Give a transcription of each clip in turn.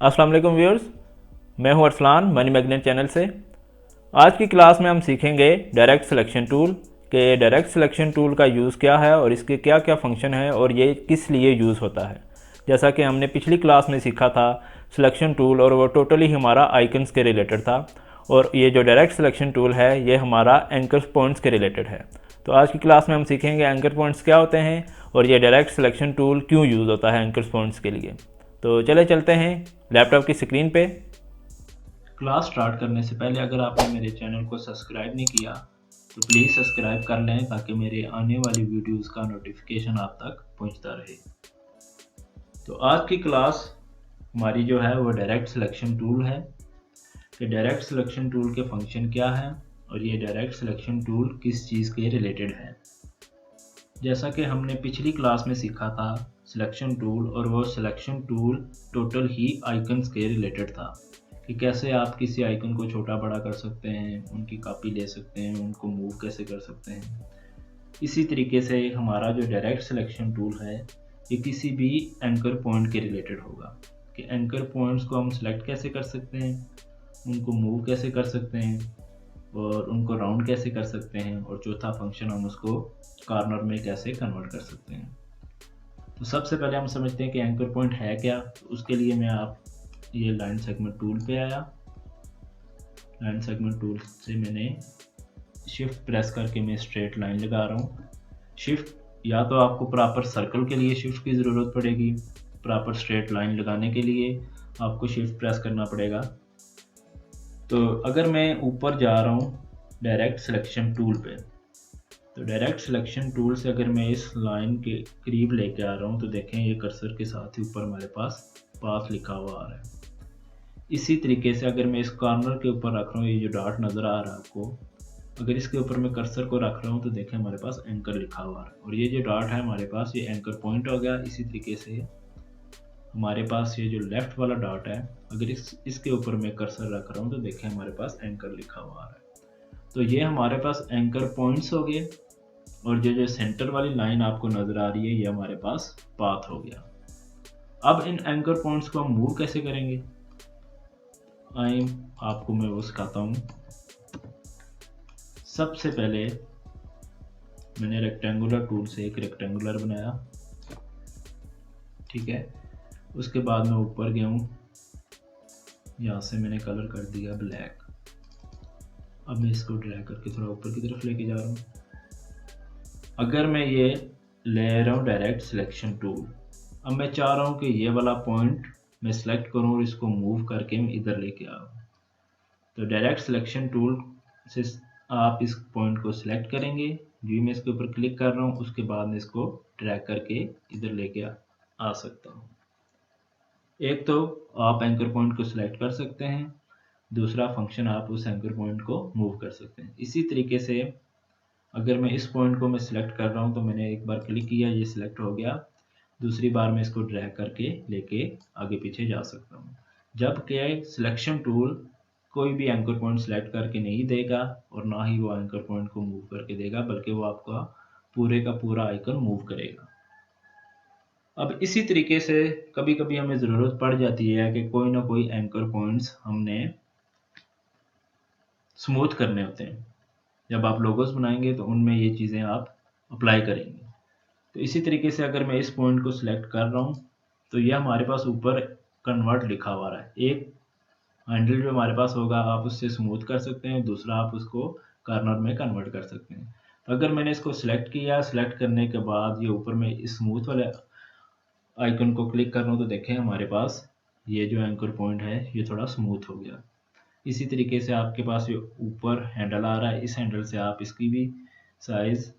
अस्सलाम वालेकुम व्यूअर्स, मैं हूं अरसलान मनी मैग्नेट चैनल से। आज की क्लास में हम सीखेंगे डायरेक्ट सिलेक्शन टूल के डायरेक्ट सिलेक्शन टूल का यूज़ क्या है और इसके क्या क्या फंक्शन है और ये किस लिए यूज़ होता है। जैसा कि हमने पिछली क्लास में सीखा था सिलेक्शन टूल, और वो टोटली हमारा आइकन्स के रिलेटेड था, और ये जो डायरेक्ट सिलेक्शन टूल है ये हमारा एंकर पॉइंट्स के रिलेटेड है। तो आज की क्लास में हम सीखेंगे एंकर पॉइंट्स क्या होते हैं और ये डायरेक्ट सिलेक्शन टूल क्यों यूज़ होता है एंकर पॉइंट्स के लिए। तो चले चलते हैं लैपटॉप की स्क्रीन पे। क्लास स्टार्ट करने से पहले अगर आपने मेरे चैनल को सब्सक्राइब नहीं किया तो प्लीज़ सब्सक्राइब कर लें ताकि मेरे आने वाली वीडियोस का नोटिफिकेशन आप तक पहुंचता रहे। तो आज की क्लास हमारी जो है वो डायरेक्ट सिलेक्शन टूल है कि डायरेक्ट सिलेक्शन टूल के फंक्शन क्या है और ये डायरेक्ट सिलेक्शन टूल किस चीज़ के रिलेटेड है। जैसा कि हमने पिछली क्लास में सीखा था सिलेक्शन टूल, और वो सिलेक्शन टूल टोटल ही आइकन्स के रिलेटेड था कि कैसे आप किसी आइकन को छोटा बड़ा कर सकते हैं, उनकी कॉपी ले सकते हैं, उनको मूव कैसे कर सकते हैं। इसी तरीके से हमारा जो डायरेक्ट सिलेक्शन टूल है ये किसी भी एंकर पॉइंट के रिलेटेड होगा कि एंकर पॉइंट्स को हम सिलेक्ट कैसे कर सकते हैं, उनको मूव कैसे कर सकते हैं और उनको राउंड कैसे कर सकते हैं, और चौथा फंक्शन हम उसको कॉर्नर में कैसे कन्वर्ट कर सकते हैं। तो सबसे पहले हम समझते हैं कि एंकर पॉइंट है क्या। तो उसके लिए मैं आप ये लाइन सेगमेंट टूल पे आया। लाइन सेगमेंट टूल से मैंने शिफ्ट प्रेस करके मैं स्ट्रेट लाइन लगा रहा हूँ। शिफ्ट या तो आपको प्रॉपर सर्कल के लिए शिफ्ट की ज़रूरत पड़ेगी, प्रॉपर स्ट्रेट लाइन लगाने के लिए आपको शिफ्ट प्रेस करना पड़ेगा। तो अगर मैं ऊपर जा रहा हूँ डायरेक्ट सिलेक्शन टूल पे, तो डायरेक्ट सिलेक्शन टूल से अगर मैं इस लाइन के करीब लेके आ रहा हूँ तो देखें ये कर्सर के साथ ही ऊपर हमारे पास पाथ लिखा हुआ आ रहा है। इसी तरीके से अगर मैं इस कॉर्नर के ऊपर रख रहा हूँ, ये जो डॉट नज़र आ रहा है आपको, अगर इसके ऊपर मैं कर्सर को रख रहा हूँ तो देखें हमारे पास एंकर लिखा हुआ है, और ये जो डॉट है हमारे पास ये एंकर पॉइंट हो गया। इसी तरीके से हमारे पास ये जो लेफ्ट वाला डॉट है, अगर इसके ऊपर मैं कर्सर रख रहा हूँ तो देखें हमारे पास एंकर लिखा हुआ आ रहा है। तो ये हमारे पास एंकर पॉइंट्स हो गए, और जो सेंटर वाली लाइन आपको नज़र आ रही है ये हमारे पास पाथ हो गया। अब इन एंकर पॉइंट्स को हम मूव कैसे करेंगे, आइए आपको मैं वो सिखाता हूँ। सबसे पहले मैंने रेक्टेंगुलर टूल से एक रेक्टेंगुलर बनाया, ठीक है। उसके बाद मैं ऊपर गया हूँ, यहाँ से मैंने कलर कर दिया ब्लैक। अब मैं इसको ड्रैग करके थोड़ा ऊपर की तरफ लेके जा रहा हूँ। अगर मैं ये ले रहा हूँ डायरेक्ट सिलेक्शन टूल, अब मैं चाह रहा हूँ कि ये वाला पॉइंट मैं सिलेक्ट करूँ और इसको मूव करके मैं इधर लेके आऊँ। तो डायरेक्ट सिलेक्शन टूल से आप इस पॉइंट को सिलेक्ट करेंगे, जो मैं इसके ऊपर क्लिक कर रहा हूँ उसके बाद मैं इसको ड्रैग करके इधर लेके आ सकता हूँ। एक तो आप एंकर पॉइंट को सिलेक्ट कर सकते हैं, दूसरा फंक्शन आप उस एंकर पॉइंट को मूव कर सकते हैं। इसी तरीके से अगर मैं इस पॉइंट को मैं सिलेक्ट कर रहा हूँ तो मैंने एक बार क्लिक किया, ये सिलेक्ट हो गया, दूसरी बार मैं इसको ड्रैग करके लेके आगे पीछे जा सकता हूँ। जबकि सिलेक्शन टूल कोई भी एंकर पॉइंट सिलेक्ट करके नहीं देगा और ना ही वो एंकर पॉइंट को मूव करके देगा, बल्कि वो आपका पूरे का पूरा आइकन मूव करेगा। अब इसी तरीके से कभी कभी हमें ज़रूरत पड़ जाती है कि कोई ना कोई एंकर पॉइंट्स हमने स्मूथ करने होते हैं। जब आप लोगोस बनाएंगे तो उनमें ये चीज़ें आप अप्लाई करेंगे। तो इसी तरीके से अगर मैं इस पॉइंट को सिलेक्ट कर रहा हूँ तो ये हमारे पास ऊपर कन्वर्ट लिखा हुआ है। एक हैंडल जो हमारे पास होगा आप उससे स्मूथ कर सकते हैं, दूसरा आप उसको कॉर्नर में कन्वर्ट कर सकते हैं। तो अगर मैंने इसको सिलेक्ट किया, सिलेक्ट करने के बाद ये ऊपर में इस स्मूथ वाले आइकन को क्लिक कर रहा हूँ तो देखें हमारे पास ये जो एंकर पॉइंट है ये थोड़ा स्मूथ हो गया। इसी तरीके से आपके पास ये ऊपर हैंडल आ रहा है, इस हैंडल से आप इसकी भी साइज़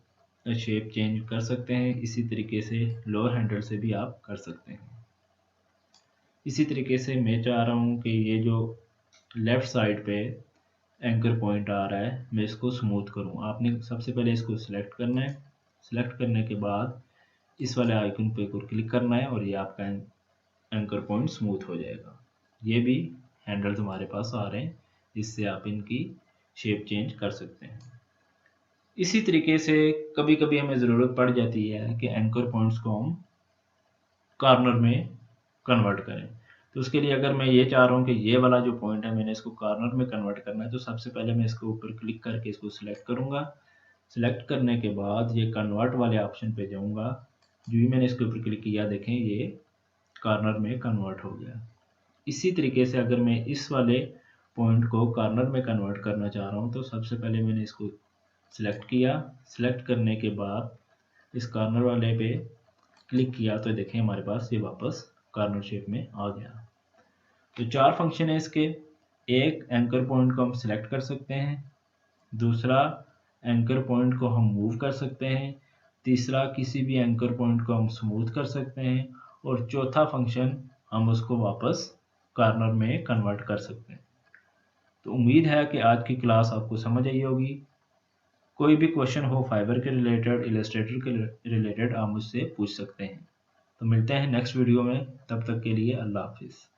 शेप चेंज कर सकते हैं। इसी तरीके से लोअर हैंडल से भी आप कर सकते हैं। इसी तरीके से मैं चाह रहा हूँ कि ये जो लेफ़्ट साइड पे एंकर पॉइंट आ रहा है मैं इसको स्मूथ करूँ। आपने सबसे पहले इसको सिलेक्ट करना है, सिलेक्ट करने के बाद इस वाले आइकन पे क्लिक करना है और ये आपका एंकर पॉइंट स्मूथ हो जाएगा। ये भी हैंडल्स हमारे पास आ रहे हैं जिससे आप इनकी शेप चेंज कर सकते हैं। इसी तरीके से कभी कभी हमें ज़रूरत पड़ जाती है कि एंकर पॉइंट्स को हम कॉर्नर में कन्वर्ट करें। तो उसके लिए अगर मैं ये चाह रहा हूँ कि ये वाला जो पॉइंट है मैंने इसको कॉर्नर में कन्वर्ट करना है, तो सबसे पहले मैं इसके ऊपर क्लिक करके इसको सिलेक्ट करूँगा। सिलेक्ट करने के बाद ये कन्वर्ट वाले ऑप्शन पे जाऊँगा। जो ही मैंने इसके ऊपर क्लिक किया, देखें ये कॉर्नर में कन्वर्ट हो गया। इसी तरीके से अगर मैं इस वाले पॉइंट को कॉर्नर में कन्वर्ट करना चाह रहा हूँ, तो सबसे पहले मैंने इसको सिलेक्ट किया। सिलेक्ट करने के बाद इस कॉर्नर वाले पे क्लिक किया, तो देखें हमारे पास ये वापस कॉर्नर शेप में आ गया। तो 4 फंक्शन है इसके। एक, एंकर पॉइंट को हम सिलेक्ट कर सकते हैं। दूसरा, एंकर पॉइंट को हम मूव कर सकते हैं। तीसरा, किसी भी एंकर पॉइंट को हम स्मूथ कर सकते हैं। और चौथा फंक्शन, हम उसको वापस कॉर्नर में कन्वर्ट कर सकते हैं। तो उम्मीद है कि आज की क्लास आपको समझ आई होगी। कोई भी क्वेश्चन हो फाइबर के रिलेटेड, इलस्ट्रेटर के रिलेटेड, आप मुझसे पूछ सकते हैं। तो मिलते हैं नेक्स्ट वीडियो में, तब तक के लिए अल्लाह हाफिज़।